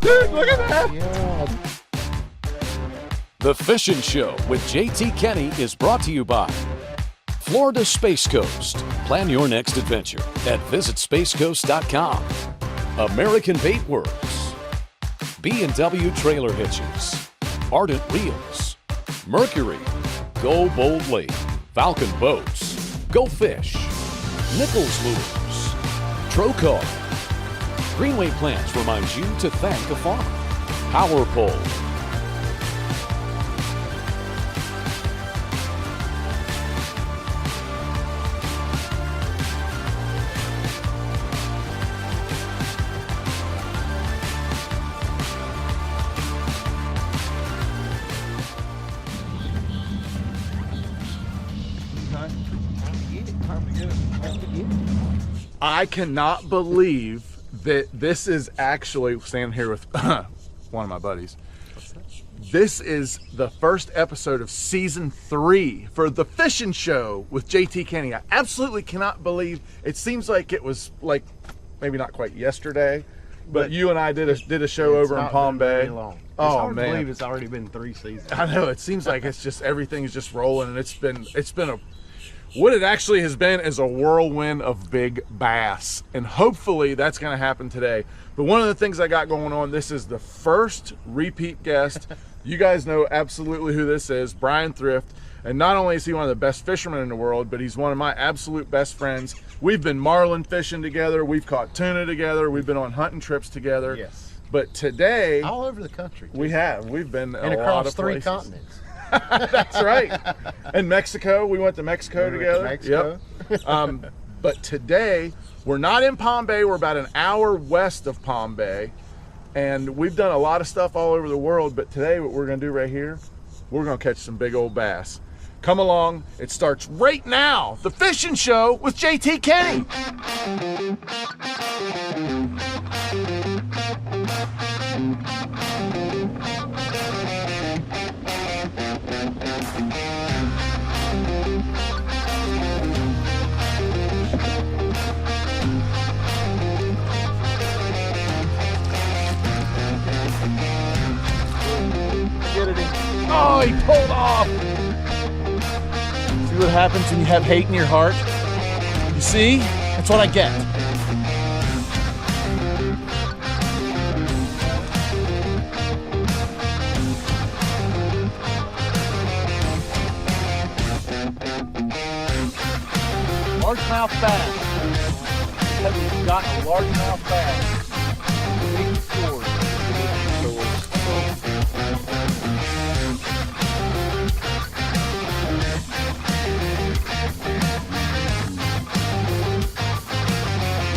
Dude, look at that. Yeah. The Fishing Show with JT Kenny is brought to you by Florida Space Coast. Plan your next adventure at visitspacecoast.com. American Bait Works. B&W Trailer Hitches. Ardent Reels. Mercury. Go boldly. Falcon Boats. Go Fish. Nichols Lures. Trocar. Greenway Plants reminds you to thank a farmer. Power Pole. I cannot believe that this is actually, standing here with one of my buddies. This is the first episode of season 3 for the Fishing Show with JT Kenny. I absolutely cannot believe, it seems like it was like, maybe not quite yesterday, but you and I did a show over in Palm Bay. Long. Oh, it's hard man. to believe it's already been 3 seasons. I know, it seems like it's just, everything's just rolling, and it's been what it actually has been is a whirlwind of big bass, and hopefully that's going to happen today. But one of the things I got going on, this is the first repeat guest. You guys know absolutely who this is, Bryan Thrift. And not only is he one of the best fishermen in the world, but he's one of my absolute best friends. We've been marlin fishing together, we've caught tuna together, we've been on hunting trips together. Yes. But today, all over the country. We've been and a across lot of 3 places. continents. That's right. And Mexico, we went to Mexico together. Mexico. Yep. But today, we're not in Palm Bay. We're about an hour west of Palm Bay. And we've done a lot of stuff all over the world. But today, what we're going to do right here, we're going to catch some big old bass. Come along. It starts right now. The Fishing Show with JT Kenny. Oh, he pulled off. See what happens when you have hate in your heart? You see? That's what I get. Largemouth bass. Because we've got a largemouth bass. Big sword.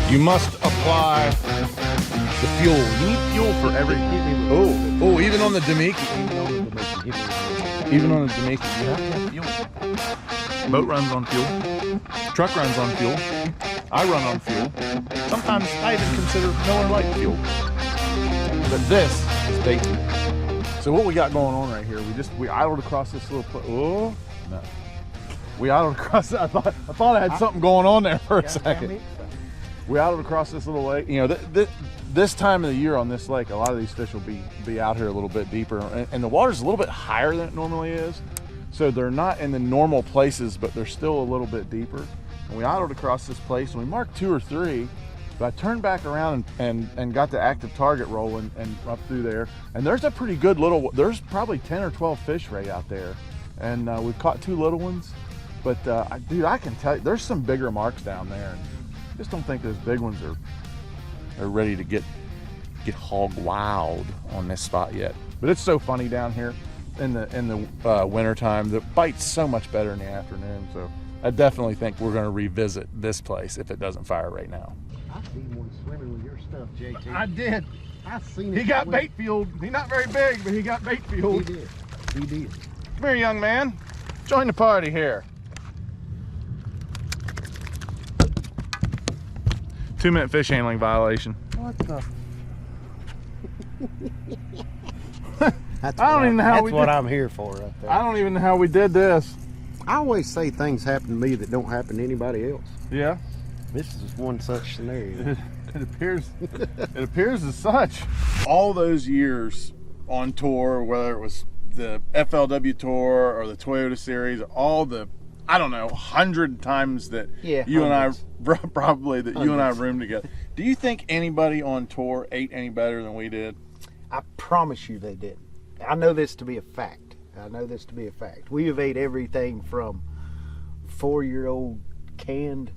You must apply the fuel. You need fuel for every. Oh, even on the Demiki. Even on the Demiki, you have to have fuel. Boat runs on fuel. Truck runs on fuel. I run on fuel. Sometimes I even consider Miller Lite fuel. But this is bait fuel. So what we got going on right here? We idled across this little. Oh no. We idled across. I thought I had something going on there for a second. We idled across this little lake. You know, this time of the year on this lake, a lot of these fish will be out here a little bit deeper, and the water's a little bit higher than it normally is. So they're not in the normal places, but they're still a little bit deeper. And we idled across this place, and we marked 2 or 3. But I turned back around and got the active target rolling and up through there. And there's a pretty good little. There's probably 10 or 12 fish right out there, and we've caught 2 little ones. But dude, I can tell you, there's some bigger marks down there. And just don't think those big ones are ready to get hog wild on this spot yet. But it's so funny down here in the winter time. The bite's so much better in the afternoon. So I definitely think we're going to revisit this place if it doesn't fire right now. I seen one swimming with your stuff, JT. I did. I seen it. He got bait fueled. He's not very big, but he got bait fueled. He did. He did. Come here, young man. Join the party here. 2-minute fish handling violation. What the? That's I don't even know how we That's what did. I'm here for right there. I don't even know how we did this. I always say things happen to me that don't happen to anybody else. Yeah. This is one such scenario. It appears as such. All those years on tour, whether it was the FLW tour or the Toyota series, all the, I don't know, 100 times that you and I probably that you and I roomed together. Do you think anybody on tour ate any better than we did? I promise you they didn't. I know this to be a fact. We have ate everything from 4-year-old canned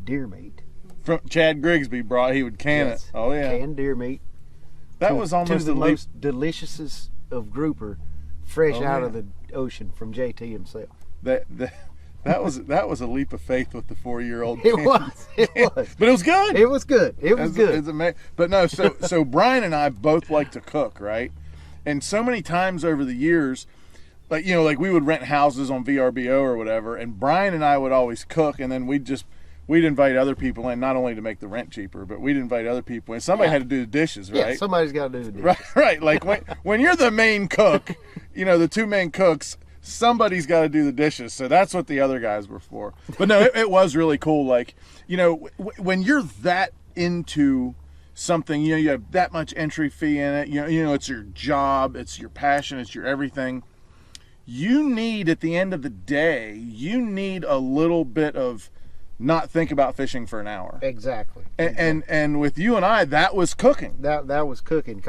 deer meat. From Chad Grigsby he would can it. Oh yeah, canned deer meat. That was almost the most deliciousest of grouper, fresh out of the ocean from JT himself. That was a leap of faith with the 4-year-old. It was, but it was good. It was good. It's amazing. But no, so Bryan and I both like to cook, right? And so many times over the years, like we would rent houses on VRBO or whatever, and Bryan and I would always cook, and then we'd invite other people in, not only to make the rent cheaper, but we'd invite other people in. Somebody had to do the dishes, right? Yeah, somebody's got to do the dishes. Right. Like when you're the main cook, the two main cooks, somebody's got to do the dishes. So that's what the other guys were for. But no, it was really cool. Like, when you're that into something, you have that much entry fee in it, it's your job, it's your passion, it's your everything. You need, at the end of the day, a little bit of not think about fishing for an hour. Exactly. And with you and I, that was cooking. That was cooking,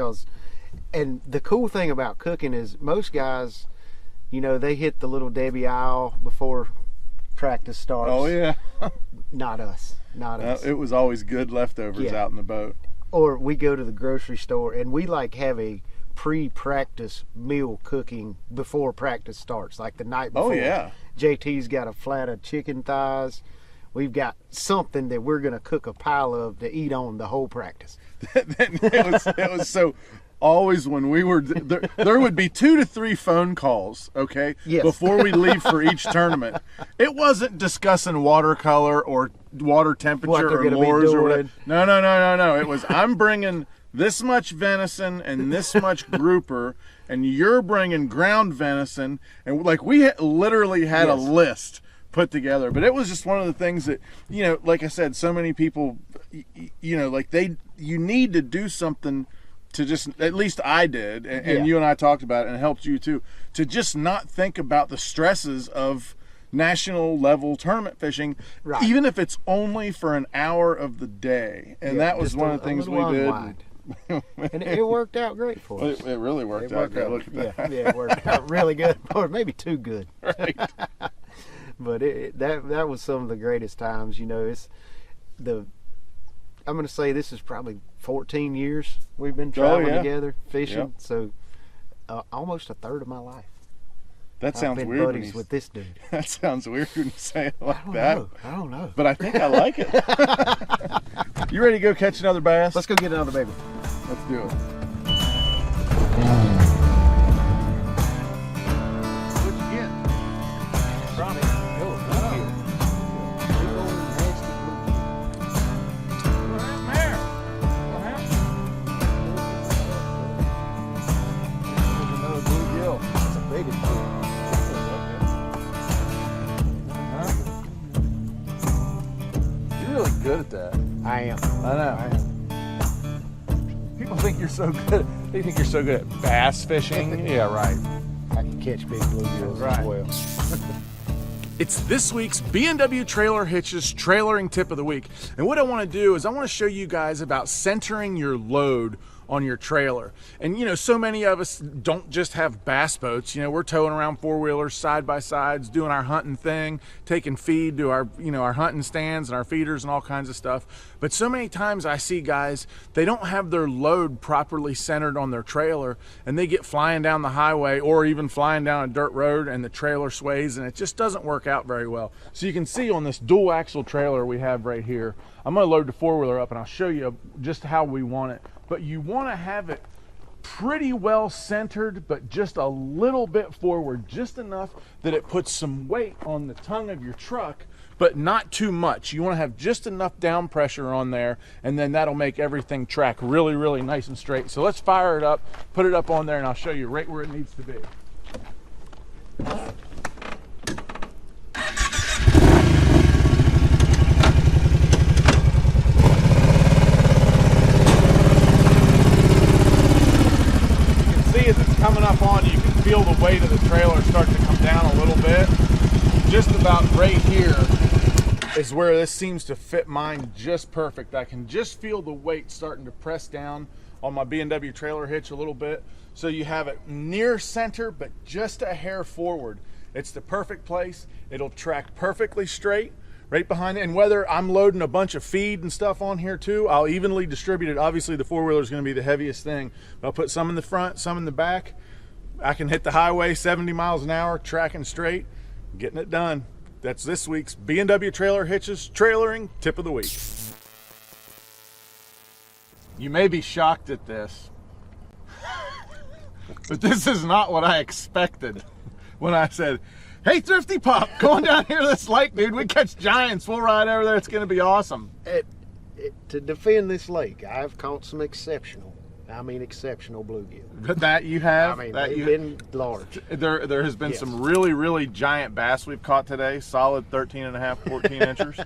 and the cool thing about cooking is most guys, they hit the little Debbie aisle before practice starts. Oh yeah. Not us. It was always good leftovers out in the boat. Or we go to the grocery store and we have a pre-practice meal cooking before practice starts, like the night before. Oh yeah. JT's got a flat of chicken thighs. We've got something that we're going to cook a pile of to eat on the whole practice. It was so. Always when we were there would be 2 to 3 phone calls, okay, before we leave for each tournament. It wasn't discussing watercolor or water temperature or moors or whatever. No. It was, I'm bringing this much venison and this much grouper, and you're bringing ground venison, and we literally had a list put together. But it was just one of the things that, like I said, so many people, you need to do something to just, at least I did, and you and I talked about it, and it helped you too, to just not think about the stresses of national level tournament fishing, even if it's only for an hour of the day. And that was one of the things we did. And it worked out great for us. It really worked out great. Look at that. Yeah, it worked out really good, or maybe too good. Right. But that was some of the greatest times. I'm going to say this is probably 14 years we've been traveling together fishing. Yep. So almost a third of my life. That sounds I've been weird. Buddies with this dude. That sounds weird when you say it like that. I don't know. But I think I like it. You ready to go catch another bass? Let's go get another baby. Let's do it. What'd you get? Ronnie. Good at that. I am. I know. People think you're so good. They think you're so good at bass fishing. Yeah, right. I can catch big bluegills as well. It's this week's B&W Trailer Hitches trailering tip of the week. And what I want to do is I want to show you guys about centering your load on your trailer. And so many of us don't just have bass boats. We're towing around 4-wheelers, side-by-sides, doing our hunting thing, taking feed to our our hunting stands and our feeders and all kinds of stuff. But so many times I see guys, they don't have their load properly centered on their trailer, and they get flying down the highway or even flying down a dirt road, and the trailer sways, and it just doesn't work out very well. So you can see on this dual axle trailer we have right here, I'm going to load the 4-wheeler up and I'll show you just how we want it. But you want to have it pretty well centered, but just a little bit forward, just enough that it puts some weight on the tongue of your truck, but not too much. You want to have just enough down pressure on there, and then that'll make everything track really, really nice and straight. So let's fire it up, put it up on there, and I'll show you right where it needs to be. coming up on you, you can feel the weight of the trailer start to come down a little bit. Just about right here is where this seems to fit mine just perfect. I can just feel the weight starting to press down on my B&W trailer hitch a little bit. So you have it near center, but just a hair forward. It's the perfect place. It'll track perfectly straight right behind it. And whether I'm loading a bunch of feed and stuff on here too, I'll evenly distribute it. Obviously the four-wheeler is going to be the heaviest thing. I'll put some in the front, some in the back. I can hit the highway 70 miles an hour, tracking straight, getting it done. That's this week's B&W Trailer Hitches Trailering Tip of the Week. You may be shocked at this, but this is not what I expected when I said, hey, Thrifty Pop, going down here to this lake, dude. We catch giants. We'll ride over there. It's going to be awesome. To defend this lake, I've caught some exceptional bluegill. But that you have? I mean, that they've been large. There has been Yes. some really, really giant bass we've caught today. Solid 13 and a half, 14 inchers.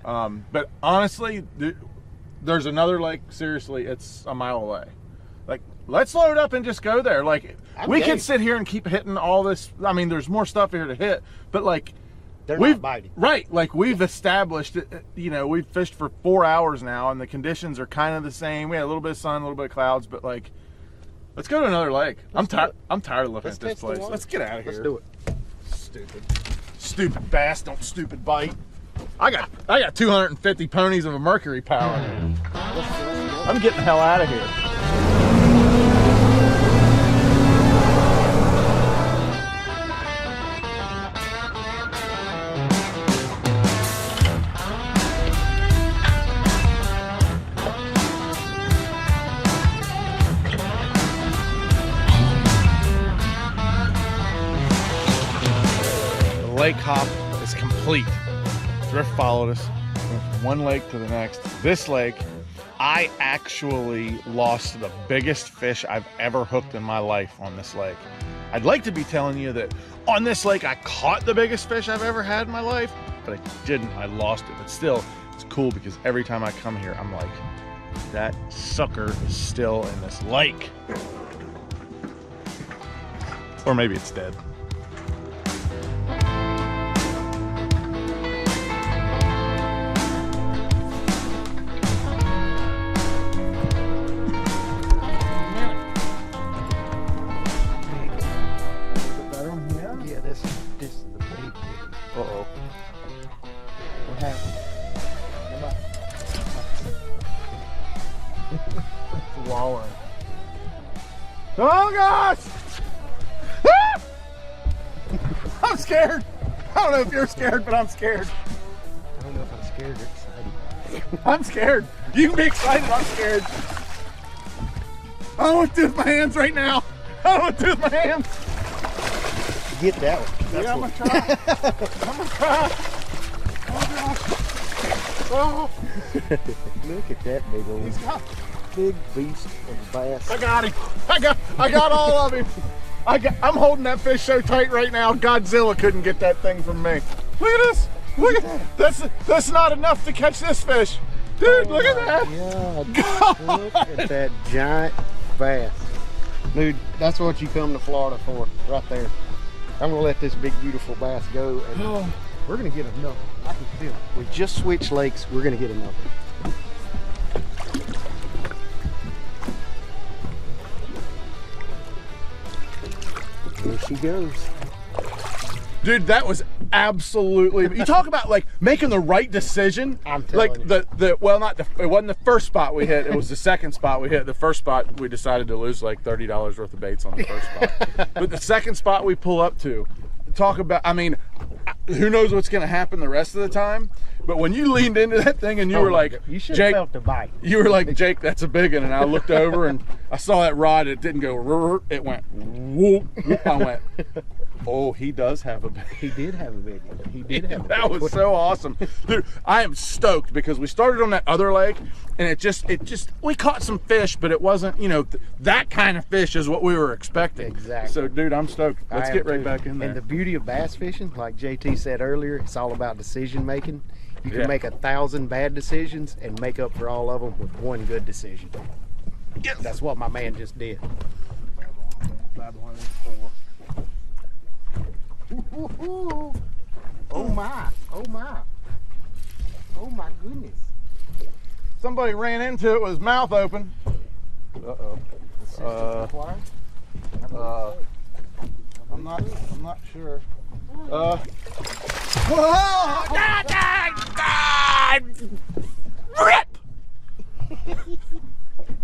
But honestly, there's another lake, seriously, it's a mile away. Like, let's load up and just go there. Like, we can sit here and keep hitting all this. I mean, there's more stuff here to hit, but like, They're not biting. Right, like we've established, you know, we've fished for 4 hours now and the conditions are kind of the same. We had a little bit of sun, a little bit of clouds, but like, let's go to another lake. I'm tired of looking at this place. Let's get out of here. Let's do it. Stupid bass, don't stupid bite. I got 250 ponies of a mercury power. I'm getting the hell out of here. The lake hop is complete. Thrift followed us, went from one lake to the next. This lake, I actually lost the biggest fish I've ever hooked in my life on this lake. I'd like to be telling you that on this lake I caught the biggest fish I've ever had in my life, but I didn't. I lost it. But still, it's cool because every time I come here, I'm like, that sucker is still in this lake. Or maybe it's dead. Yeah, this is the big one. Uh-oh. What happened? It's walleye. Oh gosh! Ah! I'm scared. I don't know if you're scared, but I'm scared. I don't know if I'm scared or excited. I'm scared. You can be excited, I'm scared. I don't know what to do with my hands right now. I don't know what to do with my hands. Get that one. Yeah, I'm gonna try. I'm gonna try. Oh gosh. Oh, Look at that big old he's got. big beast of bass. I got him. I got all of him. I'm holding that fish so tight right now. Godzilla couldn't get that thing from me. Look at this. Look at that's not enough to catch this fish. Dude, look at that. God. Look at that giant bass. Dude, that's what you come to Florida for, right there. I'm gonna let this big beautiful bass go and we're gonna get another. I can feel it. We just switched lakes, we're gonna get another. Here she goes. Dude, that was absolutely. You talk about like making the right decision. I'm telling like you. it wasn't the first spot we hit. It was the second spot we hit. The first spot we decided to lose like $30 worth of baits on the first spot. But the second spot we pull up to, talk about. I mean, who knows what's going to happen the rest of the time? But when you leaned into that thing and you were like, you should have Jake, felt the bite. you were like, Jake, that's a big one. And I looked over and I saw that rod. It didn't go. Rrr, it went. Whoop, whoop. I went. Oh, he does have a big. He did have a big one. He did have a That big was one. so awesome. Dude, I am stoked because we started on that other lake and it just we caught some fish, but it wasn't, you know, that kind of fish is what we were expecting. Exactly. So dude, I'm stoked. Let's get right back in there. And the beauty of bass fishing, like JT said earlier, it's all about decision making. You can Yeah. make 1,000 bad decisions and make up for all of them with one good decision. Yes. That's what my man just did. Grab one of these four. Ooh. Oh my. Oh my. Oh my goodness. Somebody ran into it with his mouth open. Uh-oh. I'm not sure. Rip!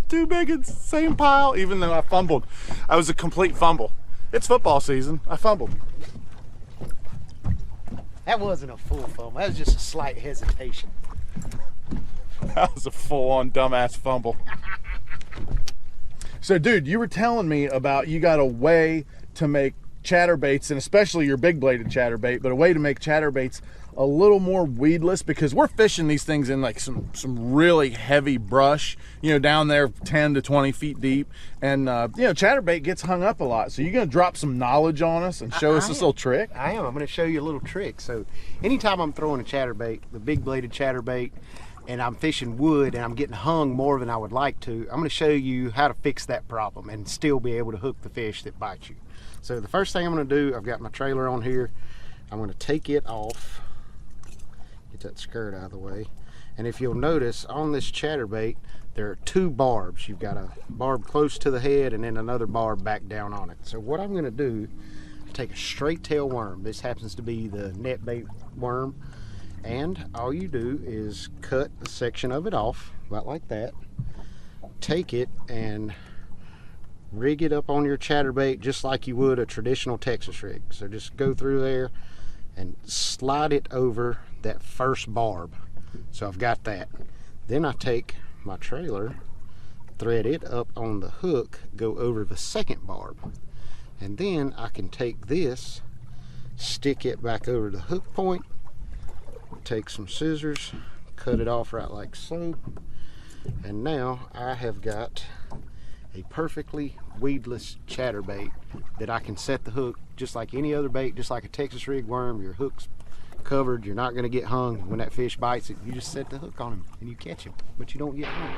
Too big, it's the same pile, even though I fumbled. I was a complete fumble. It's football season. I fumbled. That wasn't a full fumble. That was just a slight hesitation. That was a full-on dumbass fumble. So, dude, you were telling me about you got a way to make chatterbaits, and especially your big-bladed chatterbait, but a way to make chatterbaits a little more weedless, because we're fishing these things in like some really heavy brush, you know, down there 10 to 20 feet deep, and you know, chatterbait gets hung up a lot. So you're gonna drop some knowledge on us and show us this little trick? I am. I'm gonna show you a little trick. So anytime I'm throwing a chatterbait, the big-bladed chatterbait, and I'm fishing wood and I'm getting hung more than I would like to, I'm gonna show you how to fix that problem and still be able to hook the fish that bite you. So the first thing I'm gonna do, I've got my trailer on here. I'm gonna take it off, get that skirt out of the way. And if you'll notice, on this chatterbait, there are two barbs. You've got a barb close to the head and then another barb back down on it. So what I'm gonna do, take a straight tail worm. This happens to be the net bait worm. And all you do is cut a section of it off, about like that. Take it and rig it up on your chatterbait just like you would a traditional Texas rig. So just go through there and slide it over that first barb. So I've got that. Then I take my trailer, thread it up on the hook, go over the second barb. And then I can take this, stick it back over the hook point, take some scissors, cut it off right like so. And now I have got a perfectly weedless chatterbait that I can set the hook just like any other bait, just like a Texas rig worm. Your hook's covered, you're not going to get hung. When that fish bites it, you just set the hook on him and you catch him, but you don't get hung.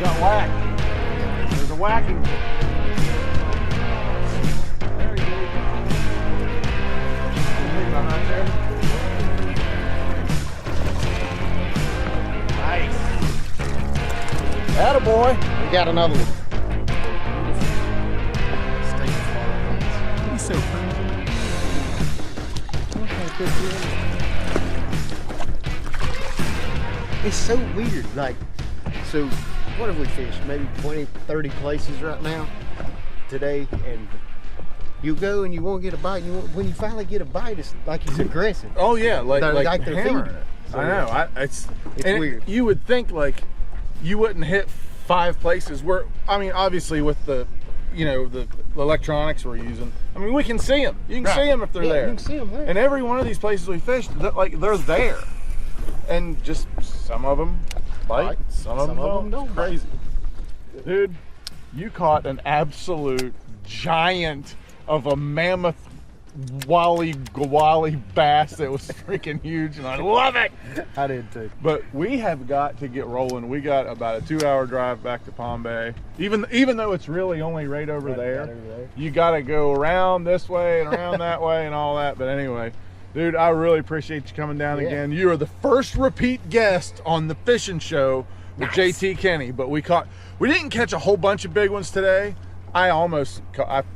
Got whacked. There's a whacking. There you go. Behind there. Nice. Attaboy. We got another one. He's so pretty. It's so weird. Like, so what have we fished? Maybe 20, 30 places right now today, and you go and you won't get a bite. And when you finally get a bite, it's like he's aggressive. Oh yeah, like they're hammering feeding. it. So, I know. it's and weird. You would think like you wouldn't hit 5 places where, I mean, obviously with the, you know, the electronics we're using, I mean, we can see them. You can see them if they're there. You can see them there. And every one of these places we fished, they're there, and just some of them bite, some of them don't. Crazy, dude. You caught an absolute giant of a mammoth wally bass that was freaking huge, and I love it. I did too. But we have got to get rolling. We got about a 2-hour drive back to Palm Bay. Even though it's really only right over there, you got to go around this way and around that way and all that. But anyway, dude, I really appreciate you coming down again. You are the first repeat guest on the fishing show with JT Kenny. But we didn't catch a whole bunch of big ones today. I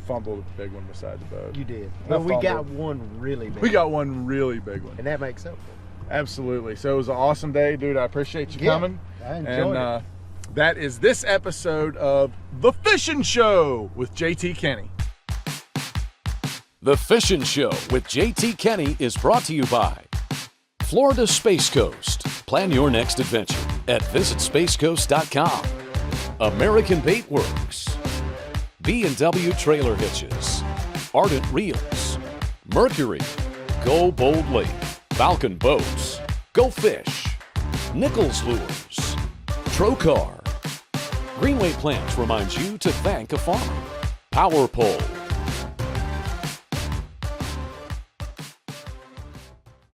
fumbled a big one beside the boat. You did. But we got one really big. We got one really big one. And that makes up for it. Absolutely. So it was an awesome day, dude. I appreciate you coming. I enjoyed it. That is this episode of The Fishing Show with JT Kenny. The Fishing Show with JT Kenny is brought to you by Florida Space Coast. Plan your next adventure at visitspacecoast.com. American Bait Works. B&W Trailer Hitches, Ardent Reels, Mercury, Go Boldly, Falcon Boats, Go Fish, Nichols Lures, Trocar. Greenway Plants reminds you to thank a farmer. power pole,